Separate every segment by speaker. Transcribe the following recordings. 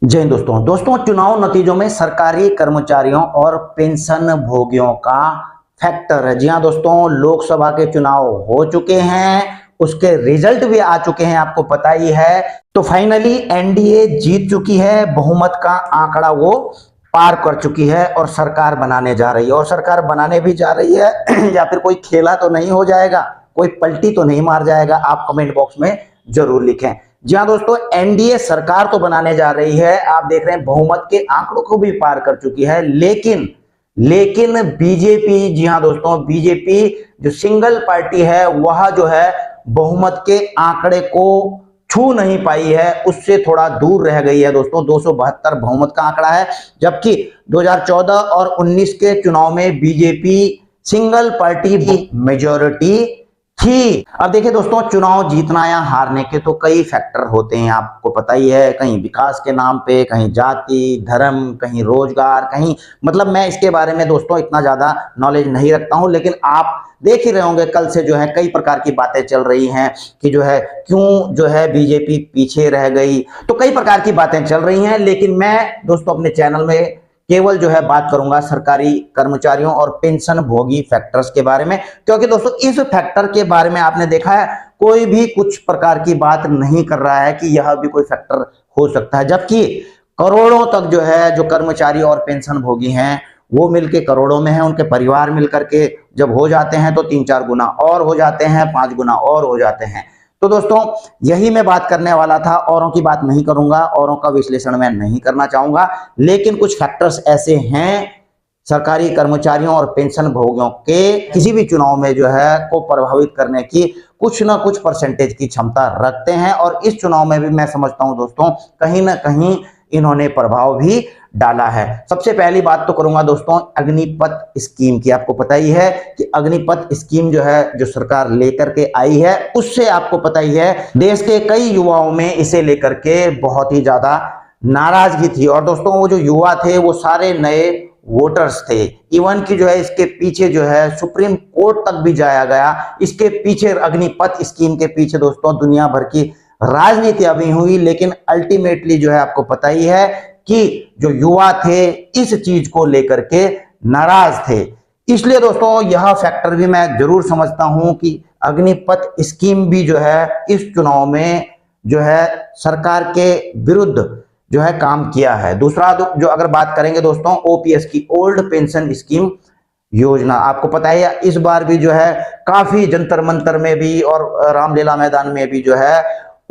Speaker 1: जय हिंद दोस्तों चुनाव नतीजों में सरकारी कर्मचारियों और पेंशन भोगियों का फैक्टर है। जी हाँ दोस्तों, लोकसभा के चुनाव हो चुके हैं, उसके रिजल्ट भी आ चुके हैं, आपको पता ही है। तो फाइनली एनडीए जीत चुकी है, बहुमत का आंकड़ा वो पार कर चुकी है और सरकार बनाने जा रही है। और सरकार बनाने भी जा रही है या फिर कोई खेला तो नहीं हो जाएगा, कोई पलटी तो नहीं मार जाएगा, आप कमेंट बॉक्स में जरूर लिखें। जी हाँ दोस्तों, एनडीए सरकार तो बनाने जा रही है, आप देख रहे हैं बहुमत के आंकड़ों को भी पार कर चुकी है, लेकिन बीजेपी, जी हाँ दोस्तों, बीजेपी जो सिंगल पार्टी है वह जो है बहुमत के आंकड़े को छू नहीं पाई है, उससे थोड़ा दूर रह गई है दोस्तों। 272 बहुमत का आंकड़ा है, जबकि 2014 और 19 के चुनाव में बीजेपी सिंगल पार्टी मेजॉरिटी थी। अब देखिए दोस्तों, चुनाव जीतना या हारने के तो कई फैक्टर होते हैं, आपको पता ही है। कहीं विकास के नाम पे, कहीं जाति धर्म, कहीं रोजगार, कहीं मतलब मैं इसके बारे में दोस्तों इतना ज्यादा नॉलेज नहीं रखता हूं, लेकिन आप देख ही रहे होंगे कल से जो है कई प्रकार की बातें चल रही हैं कि जो है क्यों जो है बीजेपी पीछे रह गई, तो कई प्रकार की बातें चल रही हैं। लेकिन मैं दोस्तों अपने चैनल में केवल जो है बात करूंगा सरकारी कर्मचारियों और पेंशन भोगी फैक्टर्स के बारे में, क्योंकि दोस्तों इस फैक्टर के बारे में आपने देखा है कोई भी कुछ प्रकार की बात नहीं कर रहा है कि यह भी कोई फैक्टर हो सकता है, जबकि करोड़ों तक जो है जो कर्मचारी और पेंशन भोगी हैं वो मिलके करोड़ों में है, उनके परिवार मिलकर के जब हो जाते हैं तो 3-4 गुना और हो जाते हैं, 5 गुना और हो जाते हैं। तो दोस्तों यही मैं बात करने वाला था, औरों की बात नहीं करूंगा, औरों का विश्लेषण मैं नहीं करना चाहूंगा, लेकिन कुछ फैक्टर्स ऐसे हैं सरकारी कर्मचारियों और पेंशन भोगियों के किसी भी चुनाव में जो है को प्रभावित करने की कुछ ना कुछ परसेंटेज की क्षमता रखते हैं। और इस चुनाव में भी मैं समझता हूं दोस्तों कहीं ना कहीं इन्होंने प्रभाव भी डाला है। सबसे पहली बात तो करूंगा दोस्तों अग्निपथ स्कीम की। आपको पता ही है कि अग्निपथ स्कीम जो है जो सरकार लेकर के आई है, उससे आपको पता ही है देश के कई युवाओं में इसे लेकर के बहुत ही ज्यादा नाराजगी थी। और दोस्तों वो जो युवा थे वो सारे नए वोटर्स थे, इवन की जो है इसके पीछे जो है सुप्रीम कोर्ट तक भी जाया गया। इसके पीछे अग्निपथ स्कीम के पीछे दोस्तों दुनिया भर की राजनीति अभी हुई, लेकिन अल्टीमेटली जो है आपको पता ही है कि जो युवा थे इस चीज को लेकर के नाराज थे। इसलिए दोस्तों यह फैक्टर भी मैं जरूर समझता हूं कि अग्निपथ स्कीम भी जो है इस चुनाव में जो है सरकार के विरुद्ध जो है काम किया है। दूसरा जो अगर बात करेंगे दोस्तों ओपीएस की, ओल्ड पेंशन स्कीम योजना, आपको पता है इस बार भी जो है काफी जंतर मंतर में भी और रामलीला मैदान में भी जो है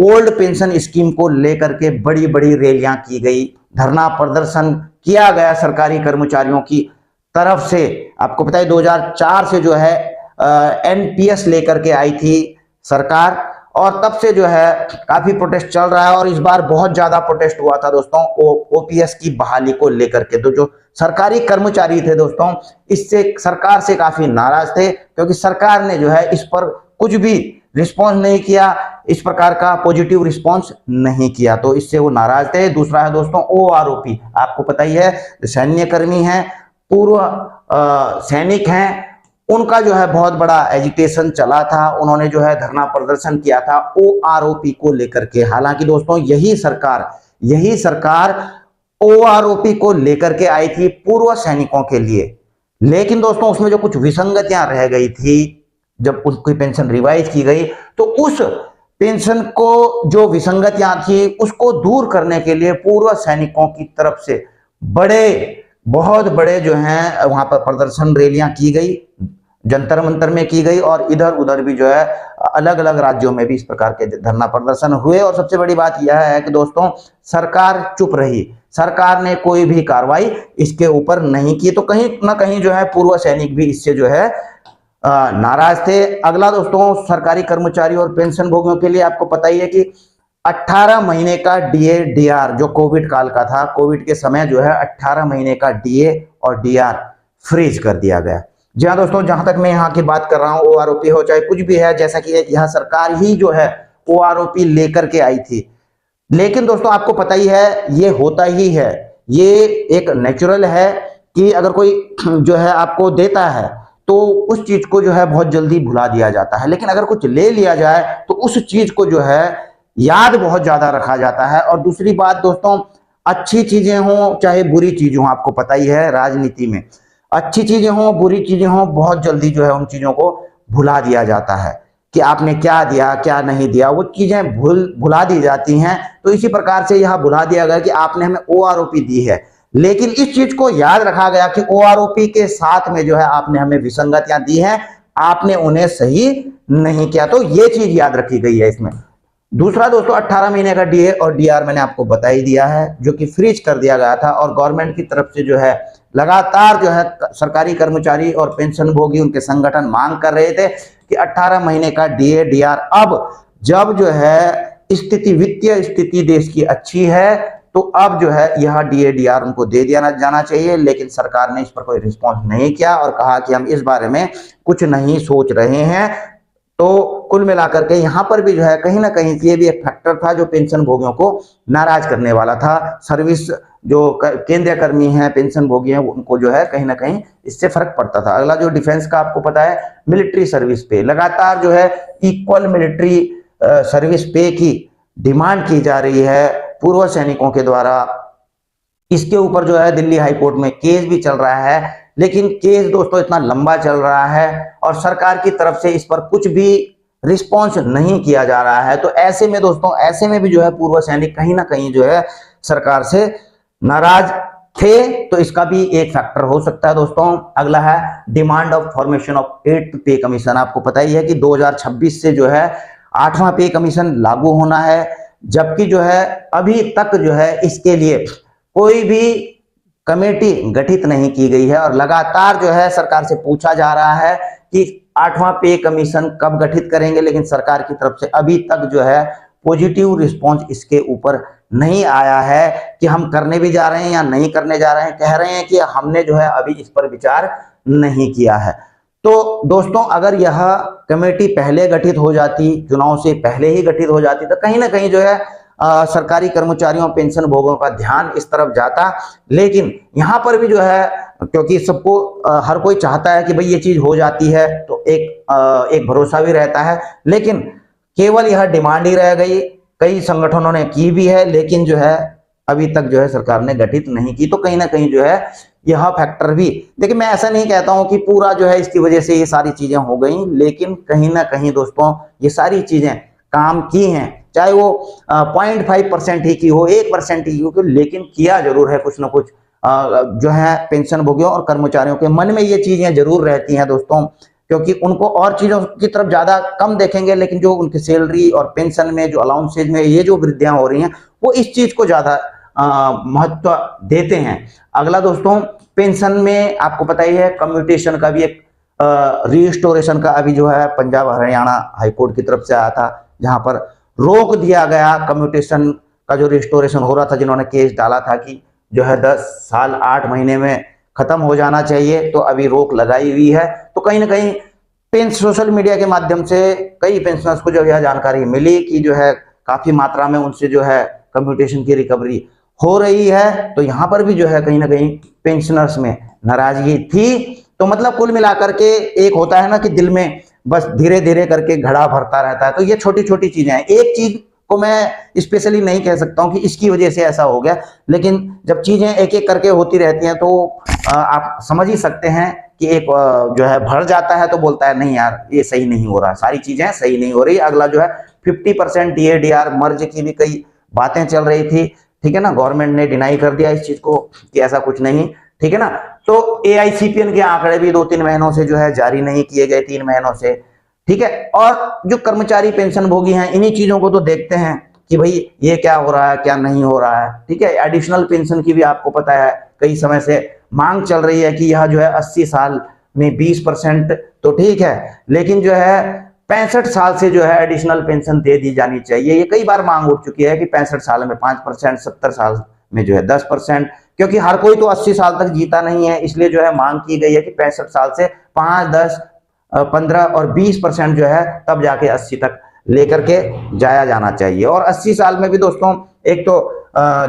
Speaker 1: ओल्ड पेंशन स्कीम को लेकर के बड़ी बड़ी रैलियां की गई, धरना प्रदर्शन किया गया सरकारी कर्मचारियों की तरफ से। आपको पता है 2004 से जो है एनपीएस लेकर के आई थी सरकार, और तब से जो है काफी प्रोटेस्ट चल रहा है। और इस बार बहुत ज्यादा प्रोटेस्ट हुआ था दोस्तों ओपीएस की बहाली को लेकर के। तो जो सरकारी कर्मचारी थे दोस्तों इससे सरकार से काफी नाराज थे, क्योंकि सरकार ने जो है इस पर कुछ भी रिस्पॉन्स नहीं किया, इस प्रकार का पॉजिटिव रिस्पॉन्स नहीं किया, तो इससे वो नाराज थे। दूसरा है दोस्तों ओआरओपी, आपको पता ही है सैन्य कर्मी हैं, पूर्व सैनिक हैं, उनका जो है बहुत बड़ा एजिटेशन चला था, उन्होंने जो है धरना प्रदर्शन किया था ओआरओपी को लेकर के। हालांकि दोस्तों यही सरकार ओआरओपी को लेकर के आई थी पूर्व सैनिकों के लिए, लेकिन दोस्तों उसमें जो कुछ विसंगतियां रह गई थी, जब उनकी पेंशन रिवाइज की गई तो उस पेंशन को जो विसंगतियां थी उसको दूर करने के लिए पूर्व सैनिकों की तरफ से बहुत बड़े जो हैं वहां पर प्रदर्शन रैलियां की गई, जंतर मंतर में की गई, और इधर उधर भी जो है अलग अलग राज्यों में भी इस प्रकार के धरना प्रदर्शन हुए। और सबसे बड़ी बात यह है कि दोस्तों सरकार चुप रही, सरकार ने कोई भी कार्रवाई इसके ऊपर नहीं की, तो कहीं ना कहीं जो है पूर्व सैनिक भी इससे जो है नाराज थे। अगला दोस्तों सरकारी कर्मचारी और पेंशन भोगियों के लिए आपको पता ही है कि 18 महीने का डीए डीआर जो कोविड काल का था, कोविड के समय जो है 18 महीने का डीए और डीआर फ्रीज कर दिया गया। जी हाँ दोस्तों, जहां तक मैं यहाँ की बात कर रहा हूँ ओआरओपी हो चाहे कुछ भी है, जैसा कि यह सरकार ही जो है ओआरओपी लेकर के आई थी, लेकिन दोस्तों आपको पता ही है ये होता ही है, ये एक नेचुरल है कि अगर कोई जो है आपको देता है तो उस चीज को जो है बहुत जल्दी भुला दिया जाता है, लेकिन अगर कुछ ले लिया जाए तो उस चीज को जो है याद बहुत ज्यादा रखा जाता है। और दूसरी बात दोस्तों अच्छी चीजें हों चाहे बुरी चीजें हों, आपको पता ही है राजनीति में अच्छी चीजें हों बुरी चीजें हों, बहुत जल्दी जो है उन चीजों को भुला दिया जाता है कि आपने क्या दिया क्या नहीं दिया, वो चीजें भुला दी जाती हैं। तो इसी प्रकार से यह भुला दिया गया कि आपने हमें ओआरओपी दी है, लेकिन इस चीज को याद रखा गया कि ओआरओपी के साथ में जो है आपने हमें विसंगतियां दी हैं, आपने उन्हें सही नहीं किया। तो ये चीज याद रखी गई है इसमें। दूसरा दोस्तों 18 महीने का डीए और डीआर मैंने आपको बता ही दिया है, जो कि फ्रीज कर दिया गया था और गवर्नमेंट की तरफ से जो है लगातार जो है सरकारी कर्मचारी और पेंशन भोगी उनके संगठन मांग कर रहे थे कि 18 महीने का डीए डीआर अब जब जो है स्थिति वित्तीय स्थिति देश की अच्छी है तो अब जो है यह डीए डीआर उनको दे दिया जाना चाहिए, लेकिन सरकार ने इस पर कोई रिस्पॉन्स नहीं किया और कहा कि हम इस बारे में कुछ नहीं सोच रहे हैं। तो कुल मिलाकर के यहाँ पर भी जो है कहीं ना कहीं ये भी एक फैक्टर था जो पेंशन भोगियों को नाराज करने वाला था। सर्विस जो केंद्रीय कर्मी हैं पेंशन भोगी हैं उनको जो है कहीं ना कहीं इससे फर्क पड़ता था। अगला जो डिफेंस का आपको पता है मिलिट्री सर्विस पे लगातार जो है इक्वल मिलिट्री सर्विस पे की डिमांड की जा रही है पूर्व सैनिकों के द्वारा। इसके ऊपर जो है दिल्ली हाई कोर्ट में केस भी चल रहा है, लेकिन केस दोस्तों इतना लंबा चल रहा है और सरकार की तरफ से इस पर कुछ भी रिस्पॉन्स नहीं किया जा रहा है। तो ऐसे में दोस्तों ऐसे में भी जो है पूर्व सैनिक कहीं ना कहीं जो है सरकार से नाराज थे, तो इसका भी एक फैक्टर हो सकता है दोस्तों। अगला है demand of formation of 8th पे कमीशन। आपको पता ही है कि 2026 से जो है 8वां पे कमीशन लागू होना है, जबकि जो है अभी तक जो है इसके लिए कोई भी कमेटी गठित नहीं की गई है और लगातार जो है सरकार से पूछा जा रहा है कि 8वां पे कमीशन कब गठित करेंगे, लेकिन सरकार की तरफ से अभी तक जो है पॉजिटिव रिस्पांस इसके ऊपर नहीं आया है कि हम करने भी जा रहे हैं या नहीं करने जा रहे हैं। कह रहे हैं कि हमने जो है अभी इस पर विचार नहीं किया है। तो दोस्तों अगर यह कमेटी पहले गठित हो जाती, चुनाव से पहले ही गठित हो जाती, तो कहीं ना कहीं जो है सरकारी कर्मचारियों पेंशन भोगियों का ध्यान इस तरफ जाता। लेकिन यहाँ पर भी जो है क्योंकि सबको हर कोई चाहता है कि भाई ये चीज हो जाती है तो एक भरोसा भी रहता है, लेकिन केवल यह डिमांड ही रह गई। कई संगठनों ने की भी है लेकिन जो है अभी तक जो है सरकार ने गठित नहीं की। तो कहीं ना कहीं जो है यह फैक्टर भी, देखिए मैं ऐसा नहीं कहता हूं कि पूरा जो है इसकी वजह से ये सारी चीजें हो गई, लेकिन कहीं ना कहीं दोस्तों ये सारी चीजें काम की हैं, चाहे वो 0.5% ही की हो 1% ही हो, लेकिन किया जरूर है कुछ ना कुछ। जो है पेंशन भोगियों और कर्मचारियों के मन में ये चीजें जरूर रहती हैं दोस्तों, क्योंकि उनको और चीजों की तरफ ज्यादा कम देखेंगे, लेकिन जो उनकी सैलरी और पेंशन में जो अलाउंसेज में ये जो वृद्धियां हो रही हैं वो इस चीज को ज्यादा महत्व देते हैं। अगला दोस्तों पेंशन में आपको पता ही है कम्यूटेशन का भी एक रिस्टोरेशन का अभी जो है पंजाब हरियाणा हाईकोर्ट की तरफ से आया था, जहां पर रोक दिया गया कम्यूटेशन का जो रिस्टोरेशन हो रहा था। जिन्होंने केस डाला था कि जो है 10 साल 8 महीने में खत्म हो जाना चाहिए, तो अभी रोक लगाई हुई है। तो कहीं ना कहीं सोशल मीडिया के माध्यम से कई पेंशनर्स को जो यह जानकारी मिली कि जो है काफी मात्रा में उनसे जो है कम्यूटेशन की रिकवरी हो रही है। तो यहाँ पर भी जो है कहीं ना कहीं पेंशनर्स में नाराजगी थी। तो मतलब कुल मिलाकर के एक होता है ना कि दिल में बस धीरे धीरे करके घड़ा भरता रहता है। तो ये छोटी छोटी चीजें हैं, एक चीज को मैं स्पेशली नहीं कह सकता हूं कि इसकी वजह से ऐसा हो गया, लेकिन जब चीजें एक एक करके होती रहती हैं तो आप समझ ही सकते हैं कि एक जो है भर जाता है तो बोलता है नहीं यार ये सही नहीं हो रहा, सारी चीजें सही नहीं हो रही। अगला जो है 50% डीए-डीआर मर्ज की भी कई बातें चल रही थी, ठीक है ना, गवर्नमेंट ने डिनाई कर दिया इस चीज को कि ऐसा कुछ नहीं, ठीक है ना। तो एआईसीपीएन के आंकड़े भी 2-3 महीनों से जो है जारी नहीं किए गए, 3 महीनों से, ठीक है। और जो कर्मचारी पेंशन भोगी हैं इन्हीं चीजों को तो देखते हैं कि भाई ये क्या हो रहा है क्या नहीं हो रहा है, ठीक है। एडिशनल पेंशन की भी आपको पता है कई समय से मांग चल रही है कि यह जो है 80 साल में 20% तो ठीक है, लेकिन जो है 65 साल से जो है एडिशनल पेंशन दे दी जानी चाहिए। ये कई बार मांग उठ चुकी है कि 65 साल में 5%, 70 साल में जो है 10%, क्योंकि हर कोई तो 80 साल तक जीता नहीं है, इसलिए जो है मांग की गई है कि 65 साल से 5, 10, 15 और 20% जो है तब जाके 80 तक लेकर के जाया जाना चाहिए। और 80 साल में भी दोस्तों एक तो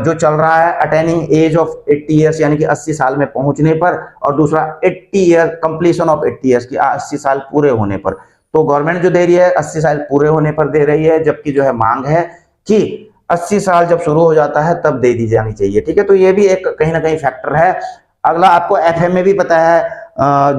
Speaker 1: जो चल रहा है अटेनिंग एज ऑफ 80 ईयर्स यानी कि 80 साल में पहुंचने पर, और दूसरा 80 ईयर कंप्लीशन ऑफ 80 ईयर्स की 80 साल पूरे होने पर। तो गवर्नमेंट जो दे रही है 80 साल पूरे होने पर दे रही है, जबकि जो है मांग है कि 80 साल जब शुरू हो जाता है तब दे दी जानी चाहिए। ठीक है, तो ये भी एक कहीं ना कहीं फैक्टर है। अगला, आपको एफएम में भी पता है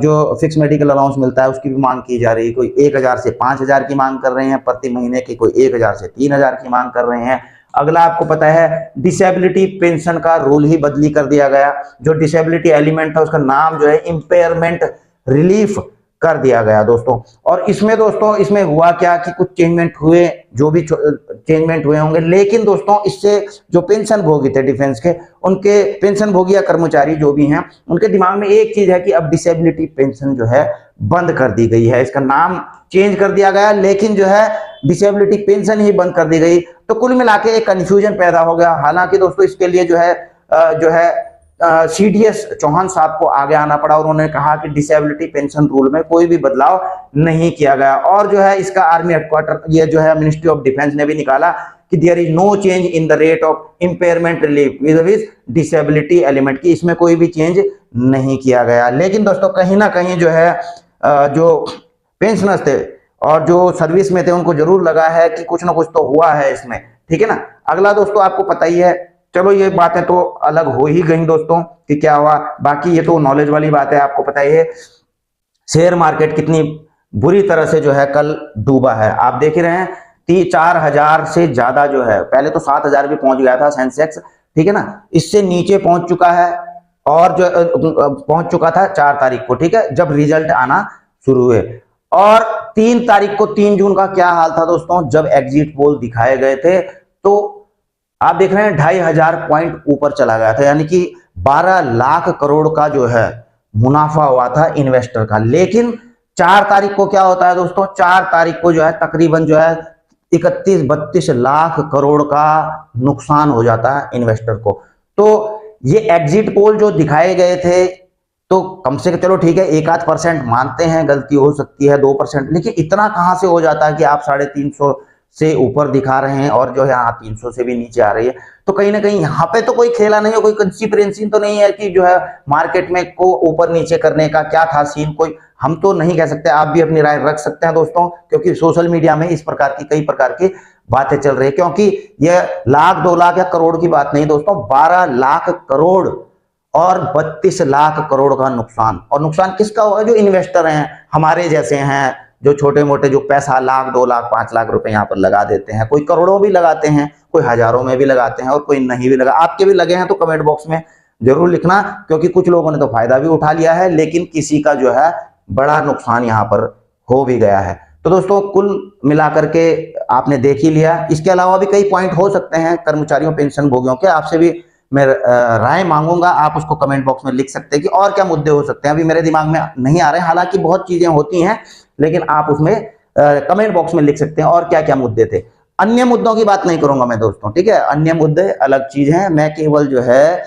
Speaker 1: जो फिक्स मेडिकल अलाउंस मिलता है उसकी भी मांग की जा रही है। कोई 1000 से 5000 की मांग कर रहे हैं प्रति महीने की, कोई 1000 से 3000 की मांग कर रहे हैं। अगला, आपको पता है डिसेबिलिटी पेंशन का रूल ही बदली कर दिया गया। जो डिसेबिलिटी एलिमेंट था उसका नाम जो है इम्पेयरमेंट रिलीफ कर दिया गया दोस्तों। और इसमें दोस्तों, इसमें हुआ क्या कि कुछ चेंजमेंट हुए, जो भी चेंजमेंट हुए होंगे, लेकिन दोस्तों इससे जो पेंशन भोगी थे डिफेंस के, उनके पेंशन भोगी या कर्मचारी जो भी हैं, उनके दिमाग में एक चीज है कि अब डिसेबिलिटी पेंशन जो है बंद कर दी गई है, इसका नाम चेंज कर दिया गया, लेकिन जो है डिसेबिलिटी पेंशन ही बंद कर दी गई। तो कुल मिला के एक कंफ्यूजन पैदा हो गया। हालांकि दोस्तों इसके लिए जो है सीडीएस चौहान साहब को आगे आना पड़ा और उन्होंने कहा कि डिसेबिलिटी पेंशन रूल में कोई भी बदलाव नहीं किया गया। और जो है इसका आर्मी हेडक्वार्टर, ये जो है मिनिस्ट्री ऑफ डिफेंस ने भी निकाला कि there is no change in the rate of impairment relief with disability element की, इसमें कोई भी चेंज नहीं किया गया। लेकिन दोस्तों कहीं ना कहीं जो है जो पेंशनर्स थे और जो सर्विस में थे उनको जरूर लगा है कि कुछ ना कुछ तो हुआ है इसमें। ठीक है ना। अगला दोस्तों, आपको पता ही है, चलो ये बातें तो अलग हो ही गई दोस्तों कि क्या हुआ, बाकी ये तो नॉलेज वाली बात है। आपको पता ही है शेयर मार्केट कितनी बुरी तरह से जो है कल डूबा है। आप देख ही रहे हैं 4000 से ज्यादा जो है, पहले तो 7000 भी पहुंच गया था सेंसेक्स, ठीक है ना, इससे नीचे पहुंच चुका है। और जो पहुंच चुका था 4 तारीख को, ठीक है, जब रिजल्ट आना शुरू हुए। और 3 तारीख को, 3 जून का क्या हाल था दोस्तों, जब एग्जिट पोल दिखाए गए थे तो आप देख रहे हैं 2500 पॉइंट ऊपर चला गया था, यानी कि 12 लाख करोड़ का जो है मुनाफा हुआ था इन्वेस्टर का। लेकिन 4 तारीख को क्या होता है दोस्तों, 4 तारीख को जो है तकरीबन जो है 31-32 लाख करोड़ का नुकसान हो जाता है इन्वेस्टर को। तो ये एग्जिट पोल जो दिखाए गए थे, तो कम से कम चलो ठीक है 1-8% मानते हैं गलती हो सकती है, 2%, लेकिन इतना कहां से हो जाता है कि आप 350 से ऊपर दिखा रहे हैं और जो है यहाँ 300 से भी नीचे आ रही है। तो कहीं ना कहीं यहाँ पे तो कोई खेला नहीं है, कोई कंसिपरेंसी तो नहीं है कि जो है मार्केट में को ऊपर नीचे करने का क्या था सीन, कोई हम तो नहीं कह सकते। आप भी अपनी राय रख सकते हैं दोस्तों, क्योंकि सोशल मीडिया में इस प्रकार की कई प्रकार की बातें चल रही है। क्योंकि यह लाख 2 लाख या करोड़ की बात नहीं दोस्तों, 12 लाख करोड़ और 32 लाख करोड़ का नुकसान। और नुकसान किसका होगा, जो इन्वेस्टर हैं हमारे जैसे हैं, जो छोटे मोटे जो पैसा 1 लाख 2 लाख 5 लाख रुपए यहाँ पर लगा देते हैं, कोई करोड़ों भी लगाते हैं, कोई हजारों में भी लगाते हैं और कोई नहीं भी लगा। आपके भी लगे हैं तो कमेंट बॉक्स में जरूर लिखना, क्योंकि कुछ लोगों ने तो फायदा भी उठा लिया है, लेकिन किसी का जो है बड़ा नुकसान यहाँ पर हो भी गया है। तो दोस्तों कुल मिलाकर के आपने देख ही लिया। इसके अलावा भी कई पॉइंट हो सकते हैं कर्मचारियों पेंशन भोगियों के, आपसे भी मैं राय मांगूंगा, आप उसको कमेंट बॉक्स में लिख सकते हैं कि और क्या मुद्दे हो सकते हैं। अभी मेरे दिमाग में नहीं आ रहे, हालांकि बहुत चीजें होती हैं, लेकिन आप उसमें कमेंट बॉक्स में लिख सकते हैं और क्या क्या मुद्दे थे। अन्य मुद्दों की बात नहीं करूंगा मैं दोस्तों, ठीक है, अन्य मुद्दे अलग चीज हैं। मैं केवल जो है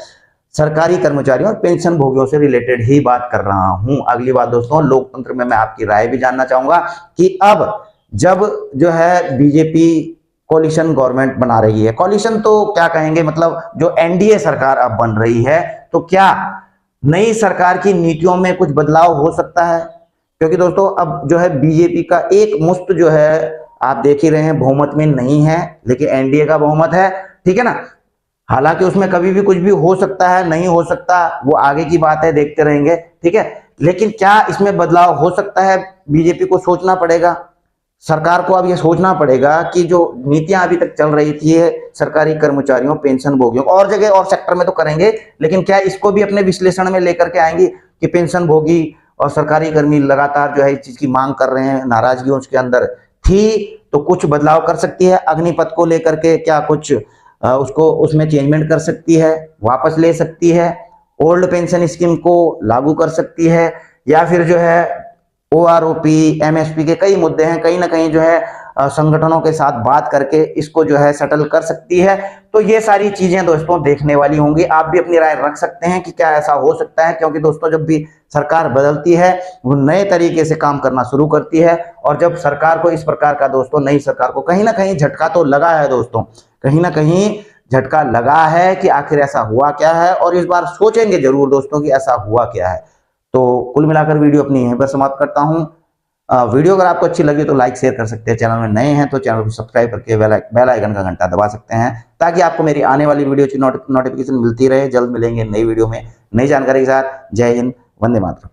Speaker 1: सरकारी कर्मचारियों और पेंशन भोगियों से रिलेटेड ही बात कर रहा हूं। अगली बात दोस्तों, लोकतंत्र में मैं आपकी राय भी जानना चाहूंगा कि अब जब जो है बीजेपी कोलिशन गवर्नमेंट बना रही है, कोलिशन तो क्या कहेंगे, मतलब जो एनडीए सरकार अब बन रही है, तो क्या नई सरकार की नीतियों में कुछ बदलाव हो सकता है? क्योंकि दोस्तों अब जो है बीजेपी का एक मुश्त जो है आप देख ही रहे हैं बहुमत में नहीं है, लेकिन एनडीए का बहुमत है, ठीक है ना। हालांकि उसमें कभी भी कुछ भी हो सकता है, नहीं हो सकता, वो आगे की बात है, देखते रहेंगे, ठीक है। लेकिन क्या इसमें बदलाव हो सकता है? बीजेपी को सोचना पड़ेगा, सरकार को अब यह सोचना पड़ेगा कि जो नीतियां अभी तक चल रही थी सरकारी कर्मचारियों पेंशन भोगियों, और जगह और सेक्टर में तो करेंगे, लेकिन क्या इसको भी अपने विश्लेषण में लेकर के आएंगी कि पेंशन भोगी और सरकारी कर्मी लगातार जो है इस चीज की मांग कर रहे हैं, नाराजगी उसके अंदर थी, तो कुछ बदलाव कर सकती है। अग्निपथ को लेकर के क्या कुछ उसको उसमें चेंजमेंट कर सकती है, वापस ले सकती है, ओल्ड पेंशन स्कीम को लागू कर सकती है, या फिर जो है ओआरओपी एमएसपी के कई मुद्दे हैं, कहीं ना कहीं जो है संगठनों के साथ बात करके इसको जो है सेटल कर सकती है। तो ये सारी चीजें दोस्तों देखने वाली होंगी। आप भी अपनी राय रख सकते हैं कि क्या ऐसा हो सकता है, क्योंकि दोस्तों जब भी सरकार बदलती है वो नए तरीके से काम करना शुरू करती है, और जब सरकार को इस प्रकार का दोस्तों नई सरकार को कहीं ना कहीं झटका तो लगा है दोस्तों, कहीं ना कहीं झटका लगा है कि आखिर ऐसा हुआ क्या है, और इस बार सोचेंगे जरूर दोस्तों कि ऐसा हुआ क्या है। तो कुल मिलाकर वीडियो अपनी यहीं पर समाप्त करता हूं। वीडियो अगर आपको अच्छी लगी तो लाइक शेयर कर सकते हैं, चैनल में नए हैं तो चैनल को सब्सक्राइब करके बेल आइकन का घंटा दबा सकते हैं, ताकि आपको मेरी आने वाली वीडियो की नोटिफिकेशन मिलती रहे। जल्द मिलेंगे नई वीडियो में नई जानकारी के साथ। जय हिंद, वंदे मातरम।